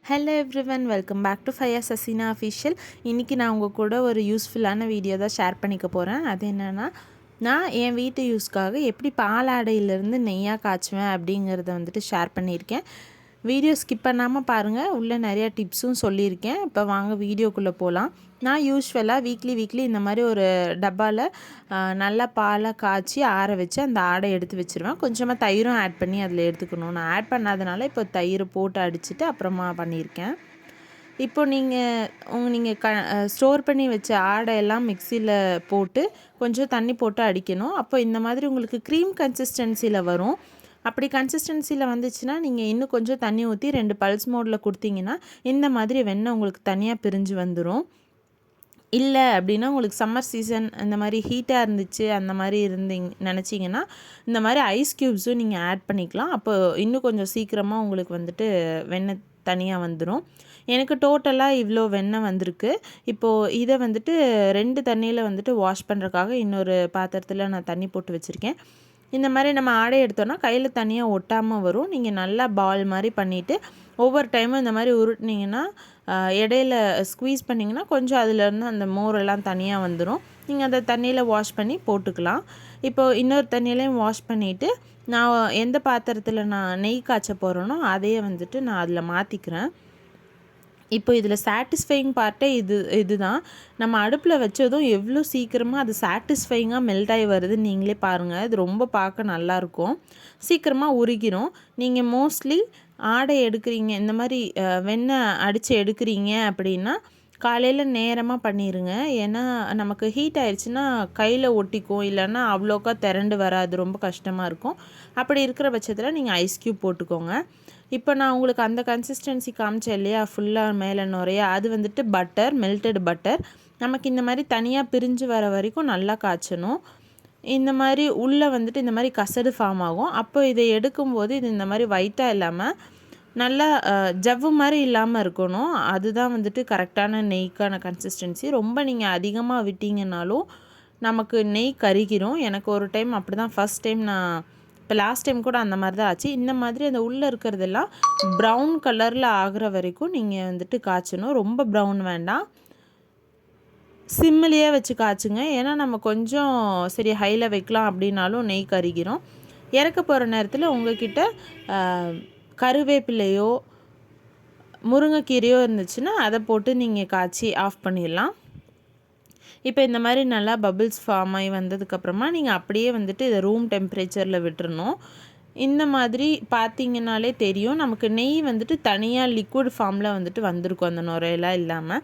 Hello everyone, welcome back to ஃபையா சசினா official. இன்றைக்கி நான் உங்கள் கூட ஒரு யூஸ்ஃபுல்லான வீடியோ தான் ஷேர் பண்ணிக்க போகிறேன். அது என்னென்னா, நான் என் வீட்டு யூஸ்க்காக எப்படி பாலாடையிலேருந்து நெய்யாக காய்ச்சுவேன் அப்படிங்கிறத வந்துட்டு ஷேர் பண்ணியிருக்கேன். வீடியோ ஸ்கிப் பண்ணாமல் பாருங்கள், உள்ளே நிறையா டிப்ஸும் சொல்லியிருக்கேன். இப்போ வாங்க வீடியோக்குள்ளே போகலாம். நான் யூஸ்வலாக வீக்லி இந்த மாதிரி ஒரு டப்பாவில் நல்லா பாலை காய்ச்சி ஆற வச்சு அந்த ஆடை எடுத்து வச்சுருவேன். கொஞ்சமாக தயிரும் ஆட் பண்ணி அதில் எடுத்துக்கணும். நான் ஆட் பண்ணாதனால இப்போ தயிர் போட்டு அடிச்சுட்டு அப்புறமா பண்ணியிருக்கேன். இப்போ நீங்கள் ஸ்டோர் பண்ணி வச்ச ஆடையெல்லாம் மிக்சியில் போட்டு கொஞ்சம் தண்ணி போட்டு அடிக்கணும். அப்போ இந்த மாதிரி உங்களுக்கு க்ரீம் கன்சிஸ்டன்சியில் வரும். அப்படி கன்சிஸ்டன்சியில் வந்துச்சுன்னா நீங்கள் இன்னும் கொஞ்சம் தண்ணி ஊற்றி 2 பல்ஸ் மோடில் கொடுத்தீங்கன்னா இந்த மாதிரி வெண்ணெய் உங்களுக்கு தனியாக பிரிஞ்சு வந்துடும். இல்லை அப்படின்னா உங்களுக்கு சம்மர் சீசன் இந்த மாதிரி ஹீட்டாக இருந்துச்சு அந்த மாதிரி நினச்சிங்கன்னா இந்த மாதிரி ஐஸ் க்யூப்ஸும் நீங்கள் ஆட் பண்ணிக்கலாம். அப்போ இன்னும் கொஞ்சம் சீக்கிரமாக உங்களுக்கு வந்துட்டு வெண்ணெய் தனியாக வந்துடும். எனக்கு டோட்டலாக இவ்வளோ வெண்ணெய் வந்திருக்கு. இப்போது இதை வந்துட்டு 2 தண்ணியில் வந்துட்டு வாஷ் பண்ணுறதுக்காக இன்னொரு பாத்திரத்தில் நான் தண்ணி போட்டு வச்சுருக்கேன். இந்த மாதிரி நம்ம ஆடை எடுத்தோன்னா கையில் தனியாக ஒட்டாமல் வரும். நீங்கள் நல்லா பால் மாதிரி பண்ணிவிட்டு ஒவ்வொரு டைமும் இந்த மாதிரி உருட்டினீங்கன்னா இடையில ஸ்குவீஸ் பண்ணிங்கன்னா கொஞ்சம் அதிலேருந்து அந்த மோரெல்லாம் தனியாக வந்துடும். நீங்கள் அந்த தண்ணியில் வாஷ் பண்ணி போட்டுக்கலாம். இப்போது இன்னொரு தண்ணியிலையும் வாஷ் பண்ணிவிட்டு நான் எந்த பாத்திரத்தில் நான் நெய் காய்ச்ச போகிறேனோ அதையே வந்துட்டு நான் அதில் மாற்றிக்கிறேன். இப்போ இதில் சாட்டிஸ்ஃபையிங் பார்ட்டே இதுதான். நம்ம அடுப்பில் வச்சதும் எவ்வளோ சீக்கிரமாக அது சாட்டிஸ்ஃபையிங்காக மெல்ட் ஆகி வருதுன்னு நீங்களே பாருங்கள். இது ரொம்ப பார்க்க நல்லாயிருக்கும், சீக்கிரமாக உருகிரும். நீங்கள் மோஸ்ட்லி ஆடை எடுக்கிறீங்க, இந்த மாதிரி வெண்ணெய் அடித்து எடுக்கிறீங்க அப்படின்னா காலையில் நேரமாக பண்ணிடுங்க. ஏன்னா நமக்கு ஹீட் ஆயிடுச்சுன்னா கையில் ஒட்டிக்கும், இல்லைன்னா அவ்வளோக்கா திரண்டு வராது, ரொம்ப கஷ்டமாக இருக்கும். அப்படி இருக்கிற பட்சத்தில் நீங்கள் ஐஸ் க்யூப் போட்டுக்கோங்க. இப்போ நான் உங்களுக்கு அந்த கன்சிஸ்டன்சி காமிச்சேன் இல்லையா, ஃபுல்லாக மேலே நுறையா, அது வந்துட்டு பட்டர், மெல்டட் பட்டர். நமக்கு இந்த மாதிரி தனியாக பிரிஞ்சு வர வரைக்கும் நல்லா காய்ச்சணும். இந்த மாதிரி உள்ளே வந்துட்டு இந்த மாதிரி கசடு ஃபார்ம் ஆகும். அப்போ இதை எடுக்கும்போது இது இந்த மாதிரி ஒயிட்டாக இல்லாமல் நல்லா ஜவ்வு மாதிரி இல்லாமல் இருக்கணும். அதுதான் வந்துட்டு கரெக்டான நெய்க்கான கன்சிஸ்டன்சி. ரொம்ப நீங்கள் அதிகமாக விட்டீங்கன்னாலும் நமக்கு நெய் கருகிரும். எனக்கு ஒரு டைம் அப்படி தான், ஃபஸ்ட் டைம் நான் இப்போ லாஸ்ட் டைம் கூட அந்த மாதிரி தான் ஆச்சு. இந்த மாதிரி அந்த உள்ளே இருக்கிறதெல்லாம் ப்ரௌன் கலரில் ஆகிற வரைக்கும் நீங்கள் வந்துட்டு காய்ச்சணும். ரொம்ப ப்ரௌன் வேண்டாம், சிம்மிலேயே வச்சு காய்ச்சுங்க. ஏன்னா நம்ம கொஞ்சம் சரி ஹையில் வைக்கலாம் அப்படின்னாலும் நெய் கருகிரும். இறக்க போகிற நேரத்தில் உங்கள்கிட்ட கருவேப்பிலையோ முருங்கைக்கீரையோ இருந்துச்சுன்னா அதை போட்டு நீங்கள் காய்ச்சி ஆஃப் பண்ணிடலாம். இப்போ இந்த மாதிரி நல்லா பபிள்ஸ் ஃபார்ம் ஆகி வந்ததுக்கப்புறமா நீங்கள் அப்படியே வந்துட்டு இதை ரூம் டெம்பரேச்சரில் விட்டுறணும். இந்த மாதிரி பார்த்திங்கனாலே தெரியும், நமக்கு நெய் வந்துட்டு தனியாக லிக்விட் ஃபார்மில் வந்துட்டு வந்திருக்கும், அந்த நுரையெல்லாம் இல்லாமல்.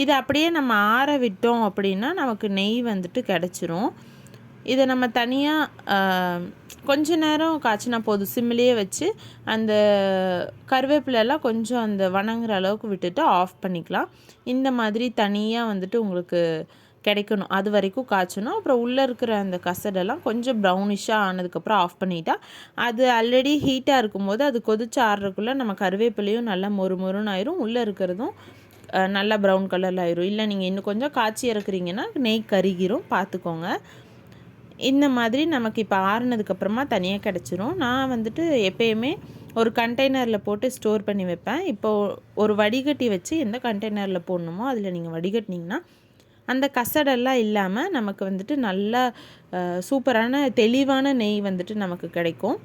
இதை அப்படியே நம்ம ஆற விட்டோம் அப்படின்னா நமக்கு நெய் வந்துட்டு கிடச்சிரும். இதை நம்ம தனியாக கொஞ்ச நேரம் காய்ச்சினா போதும், சிம்மிலேயே வச்சு அந்த கருவேப்பிலெல்லாம் கொஞ்சம் அந்த வணங்குற அளவுக்கு விட்டுட்டு ஆஃப் பண்ணிக்கலாம். இந்த மாதிரி தனியாக வந்துட்டு உங்களுக்கு கிடைக்கணும், அது வரைக்கும் காய்ச்சணும். அப்புறம் உள்ளே இருக்கிற அந்த கசடெல்லாம் கொஞ்சம் ப்ரௌனிஷாக ஆனதுக்கப்புறம் ஆஃப் பண்ணிட்டா, அது ஆல்ரெடி ஹீட்டாக இருக்கும்போது அது கொதிச்சு ஆடுறதுக்குள்ளே நம்ம கருவேப்பிலையும் நல்லா மொறுன்னு ஆயிரும், உள்ளே இருக்கிறதும் நல்லா ப்ரௌன் கலரில் ஆயிரும். இல்லை நீங்கள் இன்னும் கொஞ்சம் காய்ச்சி இறக்குறீங்கன்னா நெய் கருகிரும், பார்த்துக்கோங்க. இந்த மாதிரி நமக்கு இப்போ ஆறுனதுக்கப்புறமா தனியாக கிடச்சிரும். நான் வந்துட்டு எப்பயுமே ஒரு கண்டெய்னரில் போட்டு ஸ்டோர் பண்ணி வைப்பேன். இப்போது ஒரு வடிகட்டி வச்சு எந்த கண்டெய்னரில் போடணுமோ அதில் நீங்கள் வடிகட்டினீங்கன்னா அந்த கசடெல்லாம் இல்லாமல் நமக்கு வந்துட்டு நல்லா சூப்பரான தெளிவான நெய் வந்துட்டு நமக்கு கிடைக்கும்.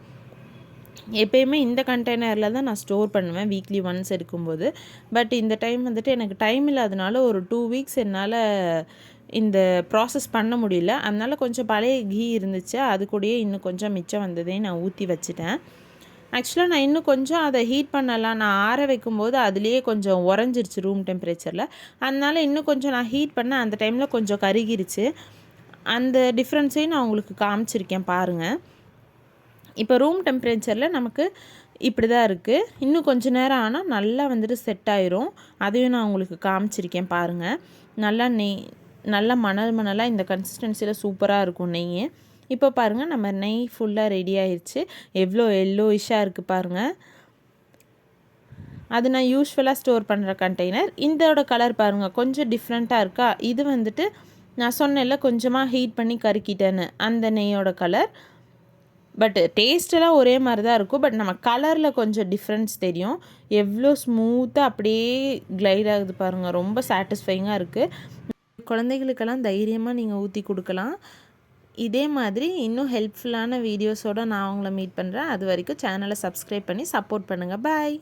எப்பயுமே இந்த கண்டெய்னரில் தான் நான் ஸ்டோர் பண்ணுவேன் வீக்லி ஒன்ஸ் எடுக்கும்போது. பட் இந்த டைம் வந்துட்டு எனக்கு டைம் இல்லாதனால ஒரு 2 வீக்ஸ் என்னால் இந்த ப்ராசஸ் பண்ண முடியல. அதனால் கொஞ்சம் பழைய கீ இருந்துச்சு, அது கூடயே இன்னும் கொஞ்சம் மிச்சம் வந்ததே நான் ஊற்றி வச்சுட்டேன். ஆக்சுவலாக நான் இன்னும் கொஞ்சம் அதை ஹீட் பண்ணலாம், நான் ஆற வைக்கும்போது அதுலேயே கொஞ்சம் உறைஞ்சிருச்சு ரூம் டெம்பரேச்சரில். அதனால் இன்னும் கொஞ்சம் நான் ஹீட் பண்ணேன், அந்த டைமில் கொஞ்சம் கருகிருச்சு. அந்த டிஃப்ரென்ஸையும் நான் உங்களுக்கு காமிச்சிருக்கேன் பாருங்கள். இப்போ ரூம் டெம்பரேச்சரில் நமக்கு இப்படி தான் இருக்குது. இன்னும் கொஞ்சம் நேரம் ஆனால் நல்லா வந்துட்டு செட் ஆயிரும். அதையும் நான் உங்களுக்கு காமிச்சிருக்கேன் பாருங்கள். நல்லா மணலாக இந்த கன்சிஸ்டன்சியில் சூப்பராக இருக்கும் நெய். இப்போ பாருங்கள், நம்ம நெய் ஃபுல்லாக ரெடி ஆயிடுச்சு. எவ்வளோ எல்லோயிஷாக இருக்குது பாருங்கள். அது நான் யூஸ்வலாக ஸ்டோர் பண்ணுற கண்டெய்னர். இதோட கலர் பாருங்கள், கொஞ்சம் டிஃப்ரெண்ட்டாக இருக்கா. இது வந்துட்டு நான் சொன்னேன்ல கொஞ்சமாக ஹீட் பண்ணி கருக்கிட்டேன்னு, அந்த நெய்யோட கலர். பட் டேஸ்ட்டெல்லாம் ஒரே மாதிரி தான் இருக்கும். பட் நம்ம கலரில் கொஞ்சம் டிஃப்ரென்ஸ் தெரியும். எவ்வளோ ஸ்மூத்தாக அப்படியே கிளைட் ஆகுது பாருங்கள். ரொம்ப சாட்டிஸ்ஃபைங்காக இருக்குது. குழந்தைகளுக்கெல்லாம் தைரியமாக நீங்கள் ஊற்றி கொடுக்கலாம். இதே மாதிரி இன்னும் ஹெல்ப்ஃபுல்லான வீடியோஸோடு நான் உங்களை மீட் பண்ணுறேன். அது வரைக்கும் சேனலை சப்ஸ்கிரைப் பண்ணி சப்போர்ட் பண்ணுங்கள். பாய்.